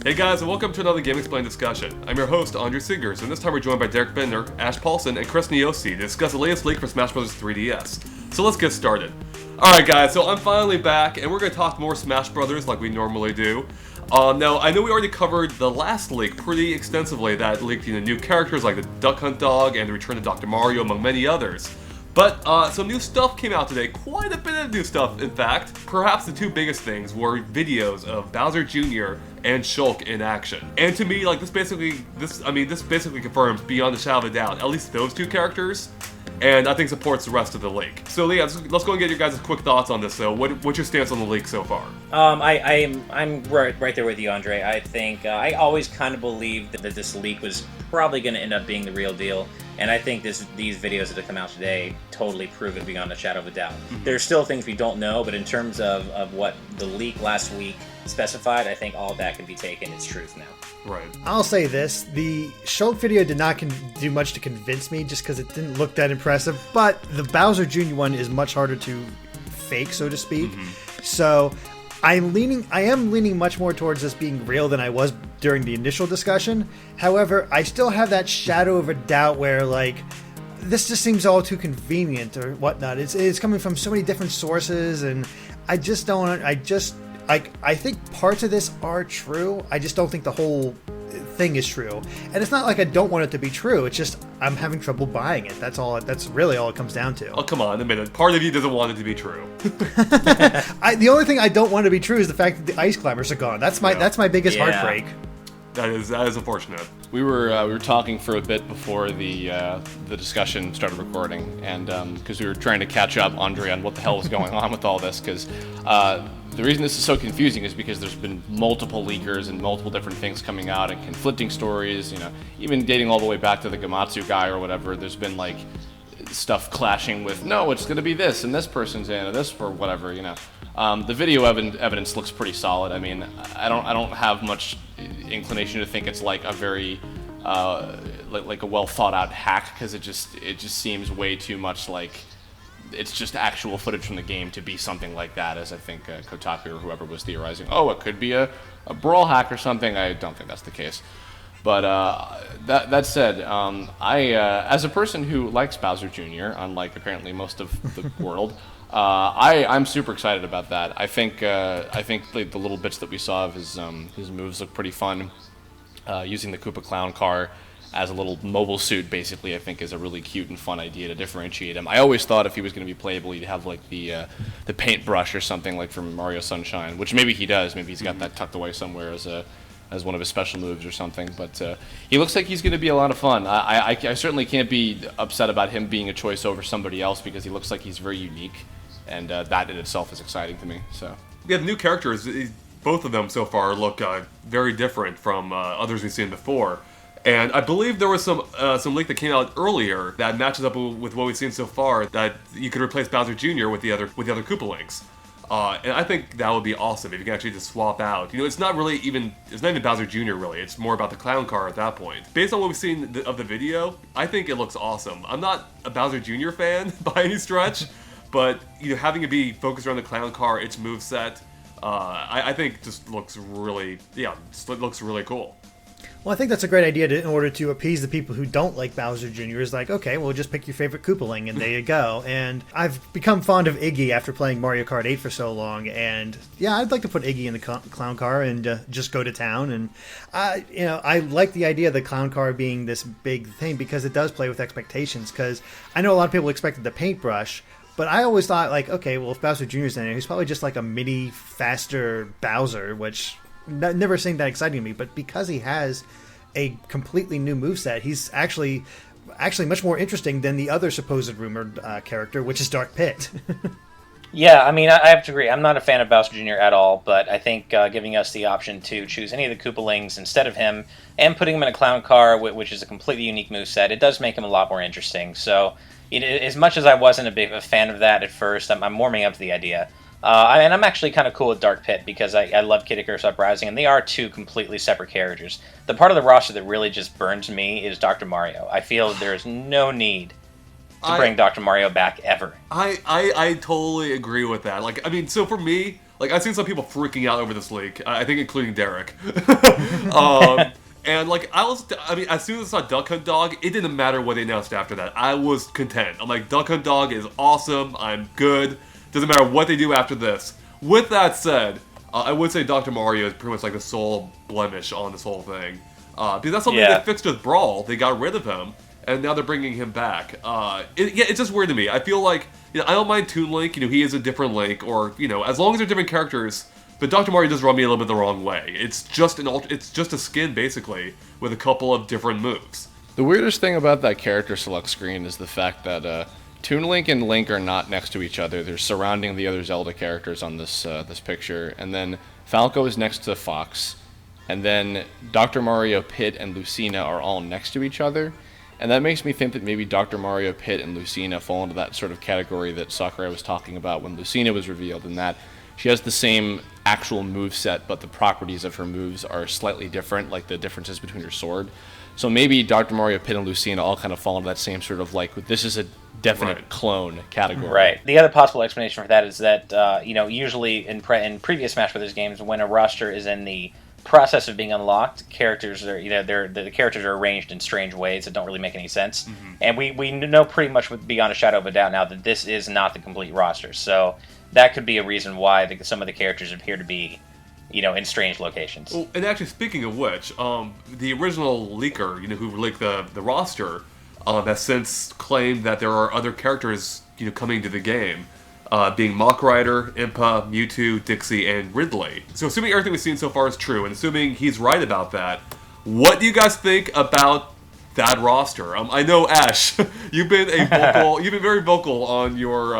Hey guys, and welcome to another GameXplain discussion. I'm your host, Andre Singers, and this time we're joined by Derek Bender, Ash Paulson, and Chris Niosi to discuss the latest leak for Smash Bros. 3DS. So let's get started. Alright guys, so I'm finally back, and we're going to talk more Smash Bros. Like we normally do. Now, I know we already covered the last leak pretty extensively that leaked new characters like the Duck Hunt Dog and the Return of Dr. Mario, among many others. But some new stuff came out today, quite a bit of new stuff in fact. Perhaps the two biggest things were videos of Bowser Jr. and Shulk in action. And to me, like this basically confirms beyond a shadow of a doubt, at least those two characters, and I think supports the rest of the leak. So Leah, let's go and get your guys' quick thoughts on this. So what's your stance on the leak so far? I'm right there with you, Andre. I think I always kind of believed that this leak was probably going to end up being the real deal. And I think these videos that have come out today totally prove it beyond a shadow of a doubt. Mm-hmm. There's still things we don't know, but in terms of what the leak last week specified, I think all of that can be taken as truth now. Right. I'll say this. The Shulk video did not do much to convince me just because it didn't look that impressive, but the Bowser Jr. one is much harder to fake, so to speak. Mm-hmm. So I am leaning much more towards this being real than I was during the initial discussion. However, I still have that shadow of a doubt where, like, this just seems all too convenient or whatnot. It's coming from so many different sources, and I think parts of this are true. I just don't think the whole thing is true. And it's not like I don't want it to be true. It's just I'm having trouble buying it. That's really all it comes down to. Oh, come on, a minute. Part of you doesn't want it to be true. The only thing I don't want to be true is the fact that the ice climbers are gone. That's my biggest heartbreak. That is unfortunate. We were talking for a bit before the discussion started recording, and because we were trying to catch up, Andre, on what the hell was going on with all this, because the reason this is so confusing is because there's been multiple leakers and multiple different things coming out and conflicting stories, even dating all the way back to the Gamatsu guy or whatever. There's been like stuff clashing with, no, it's going to be this and this person's in, or this for whatever, The video evidence looks pretty solid. I mean, I don't have much inclination to think it's like a very like a well thought out hack, because it just seems way too much like it's just actual footage from the game to be something like that, as I think Kotaku or whoever was theorizing. Oh, it could be a brawl hack or something. I don't think that's the case. But that said, I as a person who likes Bowser Jr., unlike apparently most of the world, I'm super excited about that. I think the little bits that we saw of his moves look pretty fun. Using the Koopa Clown car as a little mobile suit, basically, I think is a really cute and fun idea to differentiate him. I always thought if he was going to be playable, he'd have like the paintbrush or something like from Mario Sunshine, which maybe he does. Maybe he's got that tucked away somewhere as one of his special moves or something. But he looks like he's going to be a lot of fun. I certainly can't be upset about him being a choice over somebody else, because he looks like he's very unique, and that in itself is exciting to me. So yeah, the new characters, both of them so far look very different from others we've seen before. And I believe there was some leak that came out earlier that matches up with what we've seen so far, that you could replace Bowser Jr. with the other Koopa Links. And I think that would be awesome if you can actually just swap out. It's not even Bowser Jr. really. It's more about the clown car at that point. Based on what we've seen of the video, I think it looks awesome. I'm not a Bowser Jr. fan by any stretch, but having it be focused around the clown car, its moveset, I think just looks really cool. Well, I think that's a great idea in order to appease the people who don't like Bowser Jr. Is like, okay, well, just pick your favorite Koopaling, and there you go. And I've become fond of Iggy after playing Mario Kart 8 for so long, and yeah, I'd like to put Iggy in the clown car and just go to town. And I like the idea of the clown car being this big thing, because it does play with expectations. Because I know a lot of people expected the paintbrush, but I always thought, like, okay, well, if Bowser Jr.'s in there, he's probably just like a mini, faster Bowser, which never seemed that exciting to me. But because he has a completely new moveset, he's actually much more interesting than the other supposed rumored character, which is Dark Pit. Yeah, I mean, I have to agree. I'm not a fan of Bowser Jr. at all, but I think giving us the option to choose any of the Koopalings instead of him and putting him in a clown car, which is a completely unique moveset, it does make him a lot more interesting. So, as much as I wasn't a fan of that at first, I'm warming up to the idea. And I'm actually kind of cool with Dark Pit because I love Kid Icarus Uprising, and they are two completely separate characters. The part of the roster that really just burns me is Dr. Mario. I feel there's no need to bring Dr. Mario back ever. I totally agree with that. Like, I mean, so for me, like, I've seen some people freaking out over this leak. I think including Derek. And like, I mean, as soon as I saw Duck Hunt Dog, it didn't matter what they announced after that. I was content. I'm like, Duck Hunt Dog is awesome. I'm good. Doesn't matter what they do after this. With that said, I would say Dr. Mario is pretty much like the sole blemish on this whole thing. Because that's something they fixed with Brawl. They got rid of him, and now they're bringing him back. It's just weird to me. I feel like, I don't mind Toon Link. He is a different Link, or as long as they're different characters. But Dr. Mario does run me a little bit the wrong way. It's just it's just a skin basically with a couple of different moves. The weirdest thing about that character select screen is the fact that Toon Link and Link are not next to each other. They're surrounding the other Zelda characters on this picture, and then Falco is next to Fox, and then Dr. Mario, Pit, and Lucina are all next to each other. And that makes me think that maybe Dr. Mario, Pit, and Lucina fall into that sort of category that Sakurai was talking about when Lucina was revealed, in that she has the same actual move set, but the properties of her moves are slightly different, like the differences between her sword. So maybe Dr. Mario, Pit, and Lucina all kind of fall into that same sort of, like, this is a definite clone category. Right. The other possible explanation for that is that, usually in previous Smash Brothers games, when a roster is in the process of being unlocked, characters are, the characters are arranged in strange ways that don't really make any sense. Mm-hmm. And we know pretty much beyond a shadow of a doubt now that this is not the complete roster. So that could be a reason why some of the characters appear to be, in strange locations. Well, and actually, speaking of which, the original leaker, who leaked the roster, has since claimed that there are other characters, coming to the game, being Mach Rider, Impa, Mewtwo, Dixie, and Ridley. So assuming everything we've seen so far is true, and assuming he's right about that, what do you guys think about that roster? I know, Ash, you've been very vocal on your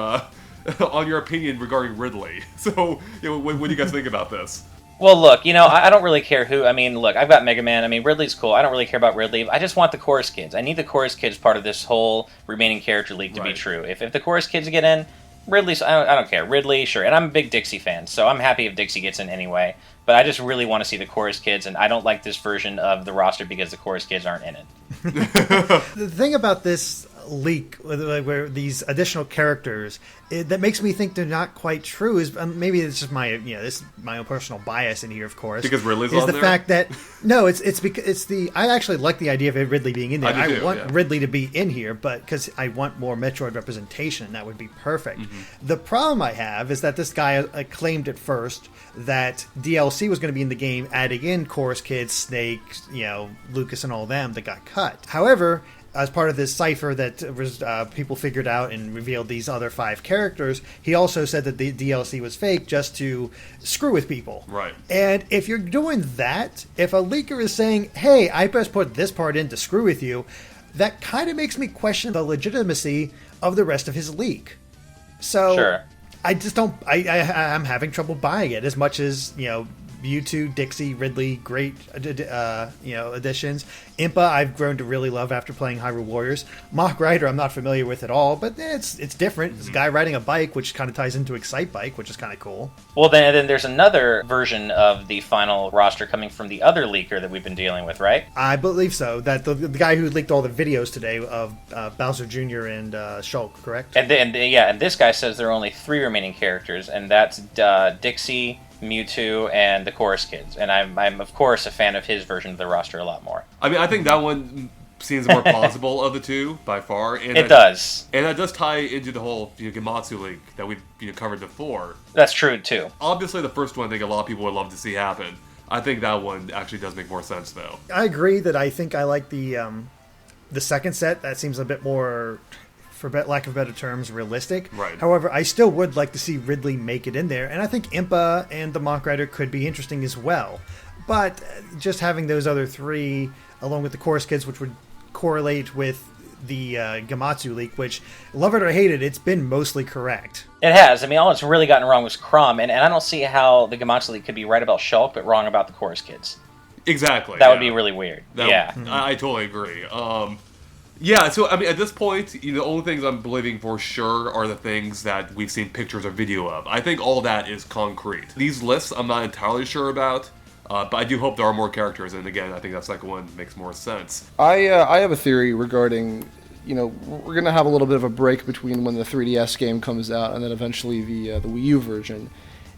opinion regarding Ridley. So, what do you guys think about this? Well, look, I don't really care who. I mean, look, I've got Mega Man. I mean, Ridley's cool. I don't really care about Ridley. I just want the Chorus Kids. I need the Chorus Kids part of this whole remaining character league to be true. If the Chorus Kids get in, Ridley's, I don't care. Ridley, sure. And I'm a big Dixie fan, so I'm happy if Dixie gets in anyway. But I just really want to see the Chorus Kids, and I don't like this version of the roster because the Chorus Kids aren't in it. The thing about this leak, where these additional characters, that makes me think they're not quite true, is maybe it's just my this is my own personal bias in here, of course. Because Ridley's is on the there? fact that no, it's because it's the I actually like the idea of Ridley being in there. I want Ridley to be in here, but because I want more Metroid representation, and that would be perfect. Mm-hmm. The problem I have is that this guy claimed at first that DLC was going to be in the game, adding in Chorus Kids, Snake, Lucas, and all them that got cut. However, as part of this cipher that was people figured out and revealed these other 5 characters, he also said that the DLC was fake just to screw with people. Right. And if you're doing that, if a leaker is saying, hey, I just put this part in to screw with you, that kind of makes me question the legitimacy of the rest of his leak. So sure. I just don't. I'm having trouble buying it as much as Mewtwo, Dixie, Ridley, great additions. Impa, I've grown to really love after playing Hyrule Warriors. Mach Rider, I'm not familiar with at all, but it's different. It's a guy riding a bike, which kind of ties into Excite Bike, which is kind of cool. Well, then there's another version of the final roster coming from the other leaker that we've been dealing with, right? I believe so. That the guy who leaked all the videos today of Bowser Jr and Shulk, correct? And this guy says there are only 3 remaining characters, and that's Dixie, Mewtwo, and the Chorus Kids. And I'm of course a fan of his version of the roster a lot more. I mean, I think that one seems the more plausible of the two by far. And it does. And that does tie into the whole Gematsu leak that we've covered before. That's true, too. Obviously, the first one I think a lot of people would love to see happen. I think that one actually does make more sense, though. I agree that I think I like the second set. That seems a bit more, for lack of better terms, realistic. Right. However, I still would like to see Ridley make it in there, and I think Impa and the Mach Rider could be interesting as well. But just having those other 3, along with the Chorus Kids, which would correlate with the Gamatsu leak, which, love it or hate it, it's been mostly correct. It has. I mean, all it's really gotten wrong was Crom, and I don't see how the Gamatsu leak could be right about Shulk, but wrong about the Chorus Kids. Exactly. That would be really weird. I totally agree. Yeah, so, I mean, at this point, the only things I'm believing for sure are the things that we've seen pictures or video of. I think all that is concrete. These lists, I'm not entirely sure about, but I do hope there are more characters, and again, I think that second one makes more sense. I have a theory regarding, we're going to have a little bit of a break between when the 3DS game comes out and then eventually the Wii U version.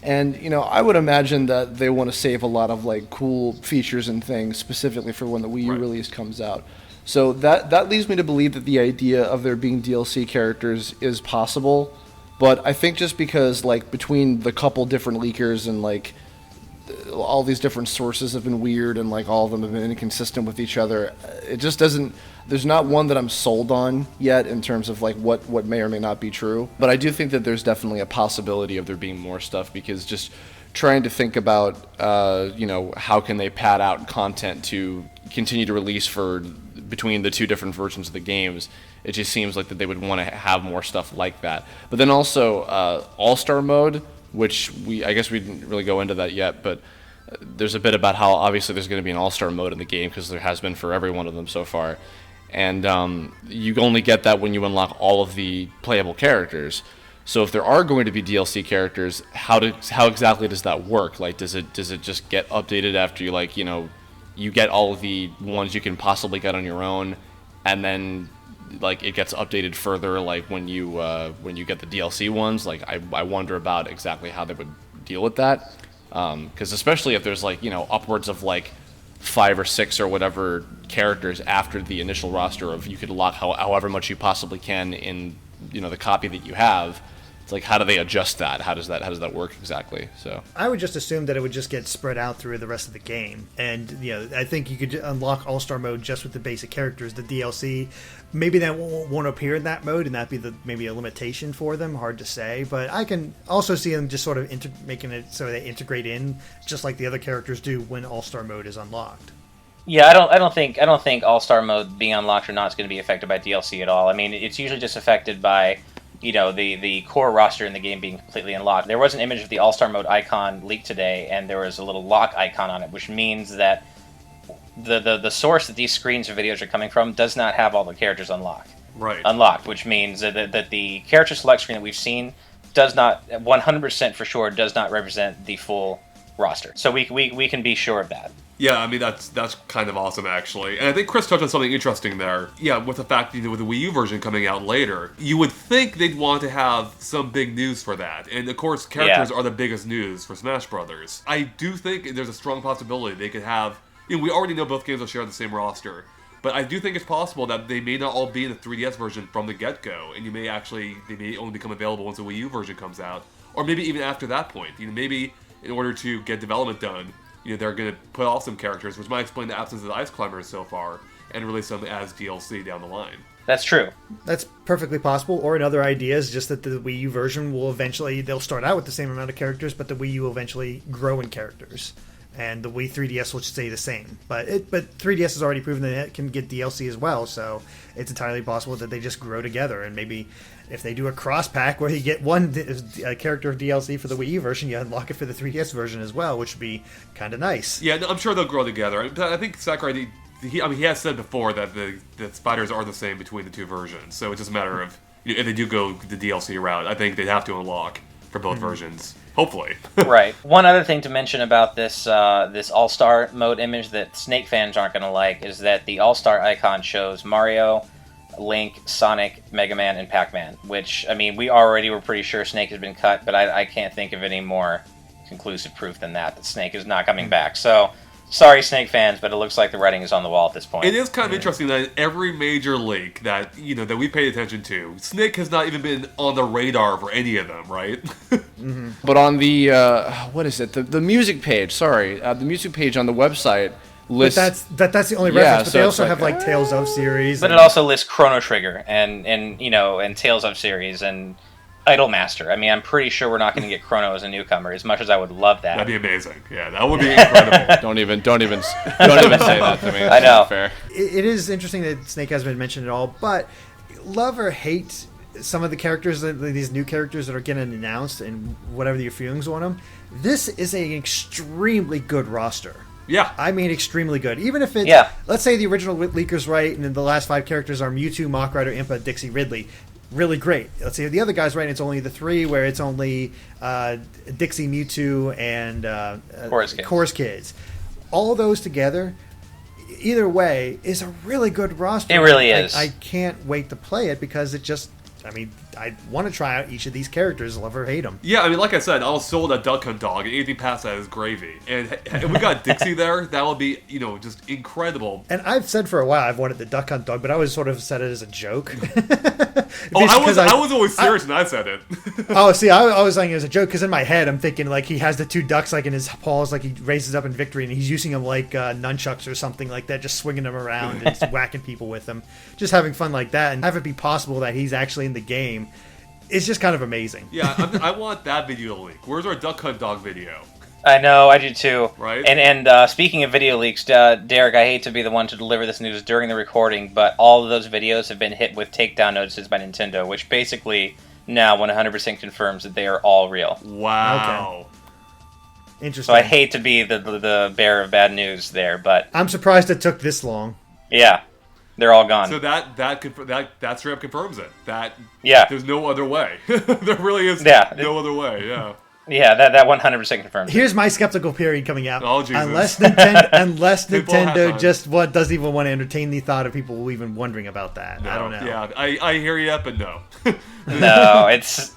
And, I would imagine that they want to save a lot of, cool features and things specifically for when the Wii U release comes out. So that leads me to believe that the idea of there being DLC characters is possible, but I think just because, between the couple different leakers and, all these different sources have been weird and, all of them have been inconsistent with each other, it just doesn't... There's not one that I'm sold on yet in terms of, what may or may not be true, but I do think that there's definitely a possibility of there being more stuff, because just trying to think about, how can they pad out content to continue to release for between the two different versions of the games, it just seems like that they would want to have more stuff like that. But then also All-Star Mode, which I guess we didn't really go into that yet, but there's a bit about how obviously there's going to be an All-Star Mode in the game, because there has been for every one of them so far. And you only get that when you unlock all of the playable characters. So if there are going to be DLC characters, how exactly does that work? Does it just get updated after you get all of the ones you can possibly get on your own, and then it gets updated further when you get the DLC ones? I wonder about exactly how they would deal with that, because especially if there's upwards of 5 or 6 or whatever characters after the initial roster of you could lock however much you possibly can in the copy that you have. It's how do they adjust that? How does that work exactly? So I would just assume that it would just get spread out through the rest of the game, and I think you could unlock All-Star Mode just with the basic characters. The DLC, maybe that won't appear in that mode, and that'd be maybe a limitation for them. Hard to say, but I can also see them just sort of making it so they integrate in just like the other characters do when All-Star Mode is unlocked. Yeah, I don't think All-Star Mode being unlocked or not is going to be affected by DLC at all. I mean, it's usually just affected by the core roster in the game being completely unlocked. There was an image of the All-Star Mode icon leaked today, and there was a little lock icon on it, which means that the source that these screens or videos are coming from does not have all the characters unlocked, which means that the character select screen that we've seen does not, 100% for sure, does not represent the full roster. So we can be sure of that. Yeah, I mean, that's kind of awesome, actually. And I think Chris touched on something interesting there. Yeah, with the fact, with the Wii U version coming out later, you would think they'd want to have some big news for that. And, of course, characters are the biggest news for Smash Brothers. I do think there's a strong possibility they could have... we already know both games will share the same roster, but I do think it's possible that they may not all be in the 3DS version from the get-go, and they may only become available once the Wii U version comes out. Or maybe even after that point. Maybe in order to get development done... they're going to put off some characters, which might explain the absence of the Ice Climbers so far, and release them as DLC down the line. That's true. That's perfectly possible. Or another idea is just that the Wii U version will eventually, they'll start out with the same amount of characters, but the Wii U will eventually grow in characters. And the Wii 3DS will stay the same. But 3DS has already proven that it can get DLC as well, so it's entirely possible that they just grow together. And maybe if they do a cross-pack where you get one character of DLC for the Wii U version, you unlock it for the 3DS version as well, which would be kind of nice. Yeah, no, I'm sure they'll grow together. I think Sakurai, he has said before that the spiders are the same between the two versions, so it's just a matter of, if they do go the DLC route, I think they'd have to unlock for both versions. Hopefully. Right. One other thing to mention about this All-Star Mode image that Snake fans aren't going to like is that the All-Star icon shows Mario, Link, Sonic, Mega Man, and Pac-Man, which, I mean, we already were pretty sure Snake has been cut, but I can't think of any more conclusive proof than that Snake is not coming back. So, sorry, Snake fans, but it looks like the writing is on the wall at this point. It is kind of interesting that every major leak that that we paid attention to, Snake has not even been on the radar for any of them, right? But on the what is it? The music page. Sorry, the music page on the website lists. But that's the only reference. But so they also it's have Tales of series. But it also lists Chrono Trigger and Tales of series and Idolmaster. I mean, I'm pretty sure we're not going to get Chrono as a newcomer, as much as I would love that. That'd be amazing. Yeah, that would be incredible. Don't even say that to me. That's I know. not fair. It is interesting that Snake hasn't been mentioned at all, but love or hate some of the characters, these new characters that are getting announced and whatever your feelings on them, this is an extremely good roster. Yeah. I mean, extremely good. Even if it's, let's say the original leaker's right, and then the last 5 characters are Mewtwo, Mach Rider, Impa, Dixie, Ridley. Really great. Let's say the other guy's right, and it's only the 3, where it's only Dixie, Mewtwo, and Chorus Kids. All those together, either way, is a really good roster. It really is. I can't wait to play it because it just... I mean, I want to try out each of these characters, love or hate them. Yeah, I mean, like I said, I was sold at Duck Hunt Dog, and anything past that is gravy. And if we got Dixie there, that would be, just incredible. And I've said for a while I've wanted the Duck Hunt Dog, but I always sort of said it as a joke. I was always serious when I said it. Oh, see, I was saying it as a joke, because in my head I'm thinking, like, he has the 2 ducks, like, in his paws, like, he raises up in victory, and he's using them like nunchucks or something like that, just swinging them around and just whacking people with them. Just having fun like that, and have it be possible that he's actually in the game. It's just kind of amazing. Yeah, I want that video to leak. Where's our Duck Hunt Dog video? I know, I do too. Right? And speaking of video leaks, Derek, I hate to be the one to deliver this news during the recording, but all of those videos have been hit with takedown notices by Nintendo, which basically now 100% confirms that they are all real. Wow. Okay. Interesting. So I hate to be the bearer of bad news there, but... I'm surprised it took this long. Yeah. They're all gone. So that straight up confirms it. Yeah. There's no other way. There really is no other way. Yeah. Yeah, that 100% confirms. Here's my skeptical period coming out. Oh, Jesus. Unless Nintendo just doesn't even want to entertain the thought of people even wondering about that. No, I don't know. Yeah, I hear you, but no. No, it's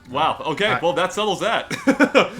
Wow. Okay. Well, that settles that.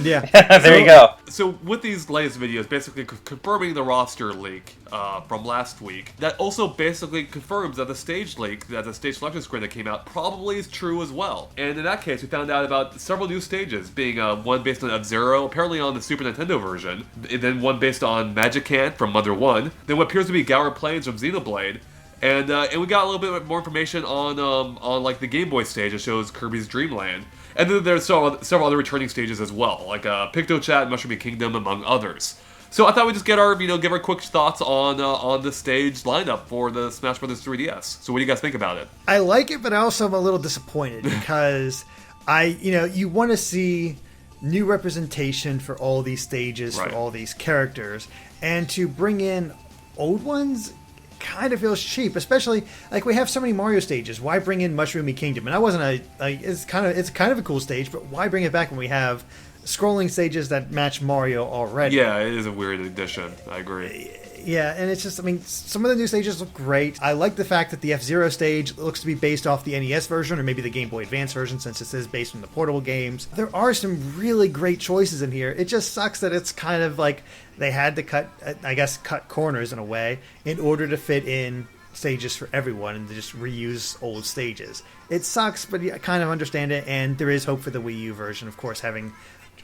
Yeah. There you go. So with these latest videos, basically confirming the roster leak from last week, that also basically confirms that the stage leak, that the stage selection screen that came out, probably is true as well. And in that case, we found out about several new stages, being one based on F-Zero, apparently on the Super Nintendo version, and then one based on Magicant from Mother 1, then what appears to be Gower Plains from Xenoblade. And we got a little bit more information on like the Game Boy stage that shows Kirby's Dream Land. And then there's several other returning stages as well, like Pictochat, Mushroom Kingdom, among others. So I thought we'd just give our quick thoughts on the stage lineup for the Smash Bros. 3DS. So what do you guys think about it? I like it, but I also am a little disappointed because you want to see new representation for all these stages, right, for all these characters, and to bring in old ones kind of feels cheap, especially like we have so many Mario stages. Why bring in Mushroomy Kingdom? And I wasn't it's kind of a cool stage, but why bring it back when we have scrolling stages that match Mario already? Yeah, it is a weird addition. I agree. Yeah, and it's just, some of the new stages look great. I like the fact that the F-Zero stage looks to be based off the NES version, or maybe the Game Boy Advance version, since it is based on the portable games. There are some really great choices in here. It just sucks that it's kind of like they had to cut corners in a way in order to fit in stages for everyone and to just reuse old stages. It sucks, but I kind of understand it, and there is hope for the Wii U version, of course, having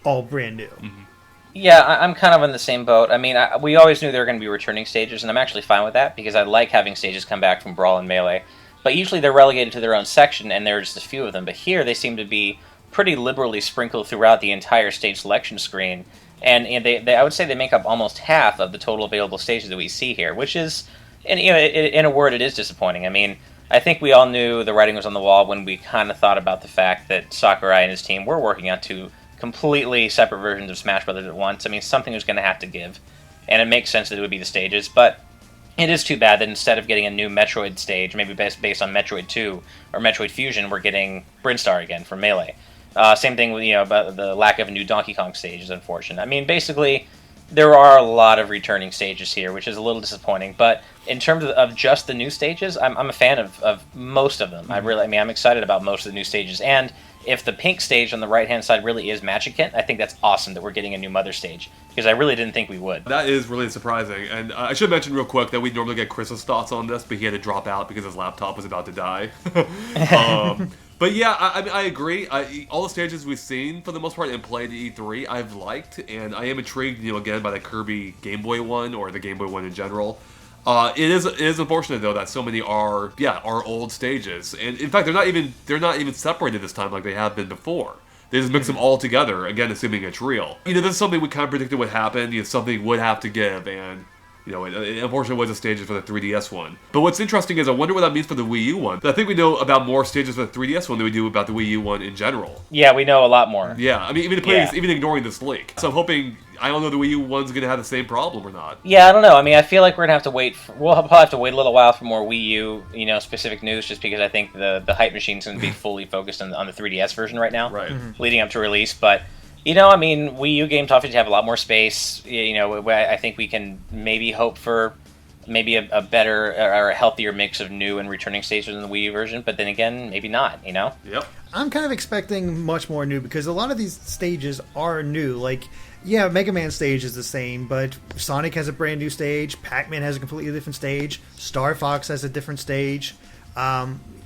all brand new. Mm-hmm. Yeah, I'm kind of in the same boat. I mean, we always knew there were going to be returning stages, and I'm actually fine with that, because I like having stages come back from Brawl and Melee. But usually they're relegated to their own section, and there are just a few of them. But here, they seem to be pretty liberally sprinkled throughout the entire stage selection screen. And I would say they make up almost half of the total available stages that we see here, which is, in a word, it is disappointing. I mean, I think we all knew the writing was on the wall when we kind of thought about the fact that Sakurai and his team were working on two completely separate versions of Smash Brothers at once. I mean, something was going to have to give, and it makes sense that it would be the stages, but it is too bad that instead of getting a new Metroid stage, maybe based on Metroid 2 or Metroid Fusion, we're getting Brinstar again from Melee. Same thing with, about the lack of a new Donkey Kong stage is unfortunate. I mean, basically, there are a lot of returning stages here, which is a little disappointing, but in terms of just the new stages, I'm a fan of most of them. Mm-hmm. I'm excited about most of the new stages, and if the pink stage on the right-hand side really is Magicant, I think that's awesome that we're getting a new Mother stage, because I really didn't think we would. That is really surprising, and I should mention real quick that we normally get Chris's thoughts on this, but he had to drop out because his laptop was about to die. But yeah, I agree. All the stages we've seen, for the most part, and played at E3, I've liked, and I am intrigued, again, by the Kirby Game Boy one, or the Game Boy one in general. It is unfortunate though that so many are old stages, and in fact they're not even separated this time like they have been before. They just mix them all together again, assuming it's real. This is something we kind of predicted would happen. Something would have to give, and it unfortunately was the stages for the 3DS one. But what's interesting is I wonder what that means for the Wii U one. I think we know about more stages for the 3DS one than we do about the Wii U one in general. Yeah, we know a lot more. Yeah, I mean, even ignoring this leak. So I'm hoping, I don't know the Wii U one's going to have the same problem or not. Yeah, I don't know. I mean, I feel like we're going to have to wait. We'll probably have to wait a little while for more Wii U, specific news, just because I think the hype machine's going to be fully focused on the 3DS version right now, right? Leading up to release. But I mean, Wii U games obviously have a lot more space. I think we can maybe hope for maybe a better or a healthier mix of new and returning stages in the Wii U version, but then again, maybe not, Yep. I'm kind of expecting much more new because a lot of these stages are new. Like, yeah, Mega Man stage is the same, but Sonic has a brand new stage, Pac-Man has a completely different stage, Star Fox has a different stage.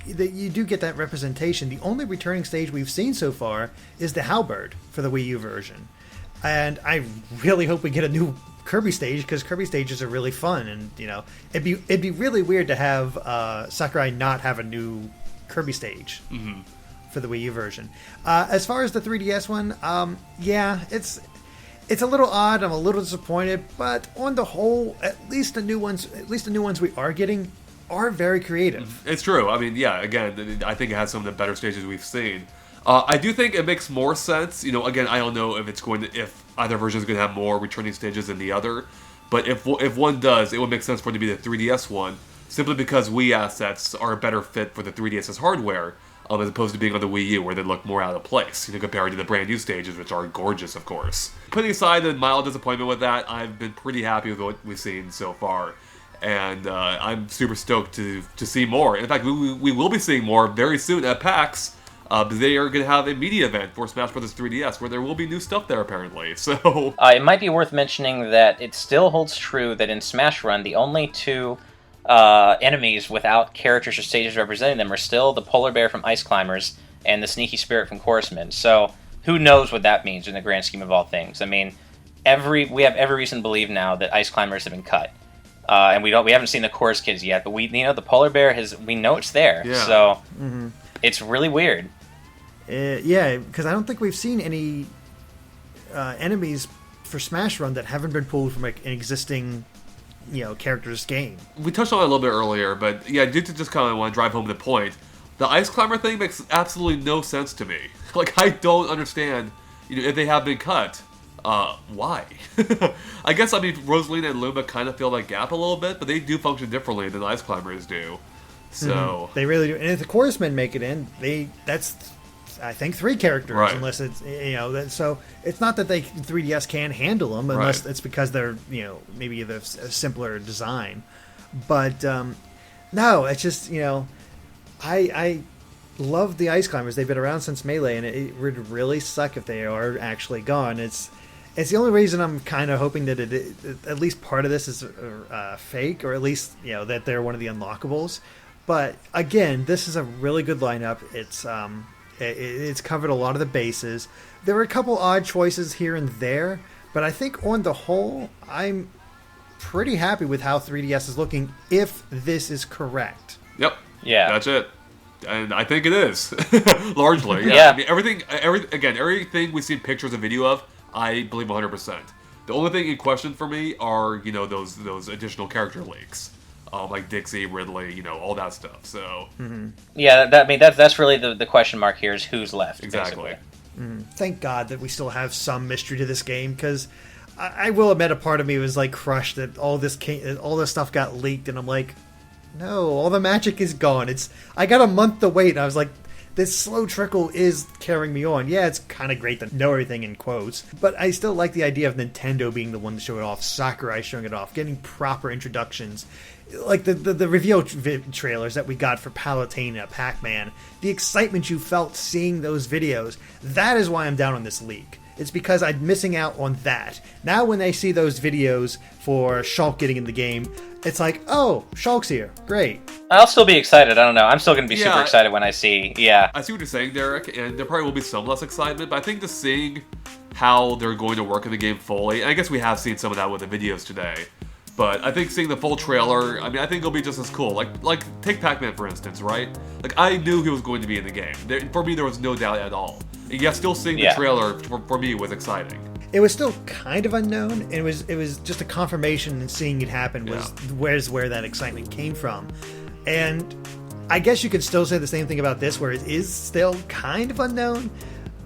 You do get that representation. The only returning stage we've seen so far is the Halberd for the Wii U version. And I really hope we get a new Kirby stage, because Kirby stages are really fun, and it'd be really weird to have Sakurai not have a new Kirby stage for the Wii U version. As far as the 3DS one, it's a little odd. I'm a little disappointed, but on the whole, at least the new ones we are getting are very creative. It's true. I mean, yeah. Again, I think it has some of the better stages we've seen. I do think it makes more sense. Again, I don't know if either version is going to have more returning stages than the other, but if one does, it would make sense for it to be the 3DS one, simply because Wii assets are a better fit for the 3DS's hardware, as opposed to being on the Wii U, where they look more out of place, compared to the brand new stages, which are gorgeous, of course. Putting aside the mild disappointment with that, I've been pretty happy with what we've seen so far, and I'm super stoked to see more. In fact, we will be seeing more very soon at PAX. They are going to have a media event for Smash Bros. 3DS where there will be new stuff there, apparently. So it might be worth mentioning that it still holds true that in Smash Run, the only two enemies without characters or stages representing them are still the Polar Bear from Ice Climbers and the Sneaky Spirit from Chorusman. So who knows what that means in the grand scheme of all things? I mean, we have every reason to believe now that Ice Climbers have been cut. And we haven't seen the Chorus Kids yet, but the Polar Bear we know it's there. Yeah. So it's really weird. Because I don't think we've seen any enemies for Smash Run that haven't been pulled from an existing, character's game. We touched on it a little bit earlier, but yeah, I do just kind of want to drive home the point. The Ice Climber thing makes absolutely no sense to me. Like, I don't understand, if they have been cut, why? I guess, Rosalina and Luma kind of fill that gap a little bit, but they do function differently than the Ice Climbers do. So They really do. And if the Chorusmen make it in, that's I think 3 characters, right. Unless it's so it's not that 3DS can't handle them, unless it's because they're maybe a simpler design. But no, it's just I love the Ice Climbers. They've been around since Melee, and it would really suck if they are actually gone. It's the only reason I'm kind of hoping that at least part of this is fake, or at least that they're one of the unlockables. But again, this is a really good lineup. It's covered a lot of the bases. There were a couple odd choices here and there, but I think on the whole, I'm pretty happy with how 3DS is looking, if this is correct. Yep. Yeah. That's it. And I think it is. Largely. Yeah. Yeah. I mean, everything we've seen pictures and video of, I believe 100%. The only thing in question for me are, those additional character leaks. Like Dixie, Ridley, all that stuff. So yeah, that's really the question mark here, is who's left. Exactly. Thank God that we still have some mystery to this game, because I will admit a part of me was like crushed that all this stuff got leaked, and I'm like, no, all the magic is gone. I got a month to wait, and I was like, this slow trickle is carrying me on. Yeah, it's kind of great to know everything in quotes, but I still like the idea of Nintendo being the one to show it off, Sakurai showing it off, getting proper introductions. Like the reveal trailers that we got for Palutena, Pac-Man, the excitement you felt seeing those videos, that is why I'm down on this leak. It's because I'm missing out on that. Now when they see those videos for Shulk getting in the game, it's like, oh, Shulk's here. Great. I'll still be excited. I don't know. I'm still going to be super excited when I see, I see what you're saying, Derek, and there probably will be some less excitement, but I think just seeing how they're going to work in the game fully, and I guess we have seen some of that with the videos today, But I think seeing the full trailer, I mean, I think it'll be just as cool. Like take Pac-Man for instance, right? Like I knew he was going to be in the game. For me, there was no doubt at all. And yet, still seeing the trailer for me was exciting. It was still kind of unknown, and it was just a confirmation, and seeing it happen was where that excitement came from. And I guess you could still say the same thing about this, where it is still kind of unknown.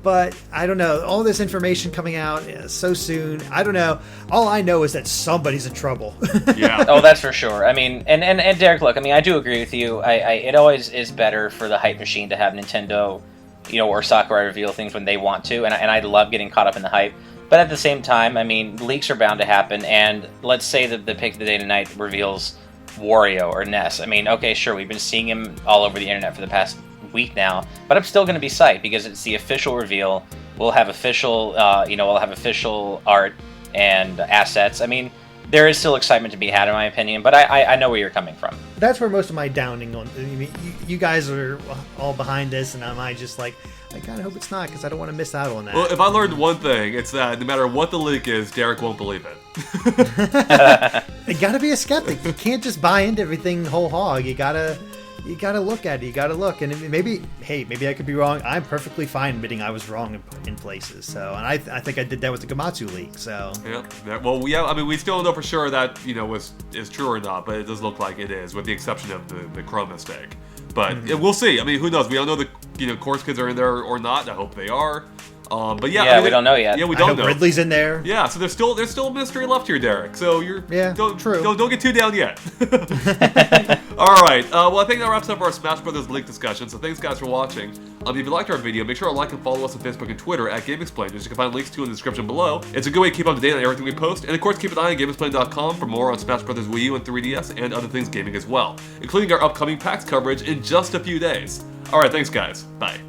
But I don't know, all this information coming out so soon, I don't know. All I know is that somebody's in trouble. Yeah. Oh, that's for sure. I mean, and Derek, look, I mean, I do agree with you. It always is better for the hype machine to have Nintendo, or Sakurai reveal things when they want to, and I love getting caught up in the hype. But at the same time, I mean, leaks are bound to happen, and let's say that the pick of the day tonight reveals Wario or Ness. I mean, okay, sure, we've been seeing him all over the internet for the past week now, but I'm still going to be psyched because it's the official reveal. We'll have official, we'll have official art and assets. I mean, there is still excitement to be had, in my opinion, but I know where you're coming from. That's where most of my downing on. I mean, you guys are all behind this, and I just like, I kind of hope it's not because I don't want to miss out on that. Well, if I learned one thing, it's that no matter what the leak is, Derek won't believe it. You gotta be a skeptic. You can't just buy into everything whole hog. You gotta look at it. You gotta look, and maybe I could be wrong. I'm perfectly fine admitting I was wrong in places. So, and I think I did that with the Gamatsu leak. So yeah. Well, yeah. I mean, we still don't know for sure that is true or not, but it does look like it is, with the exception of the Chrome mistake. But we'll see. I mean, who knows? We don't know the Course Kids are in there or not. I hope they are. But yeah, I mean, we don't know yet. Yeah, we don't I hope know. Ridley's in there. Yeah, so there's still a mystery left here, Derek. So don't get too down yet. All right. Well, I think that wraps up our Smash Brothers leak discussion. So thanks guys for watching. If you liked our video, make sure to like and follow us on Facebook and Twitter at GameXplain, which you can find links to in the description below. It's a good way to keep up to date on everything we post, and of course keep an eye on GameXplain.com for more on Smash Brothers Wii U and 3DS and other things gaming as well, including our upcoming PAX coverage in just a few days. All right, thanks guys. Bye.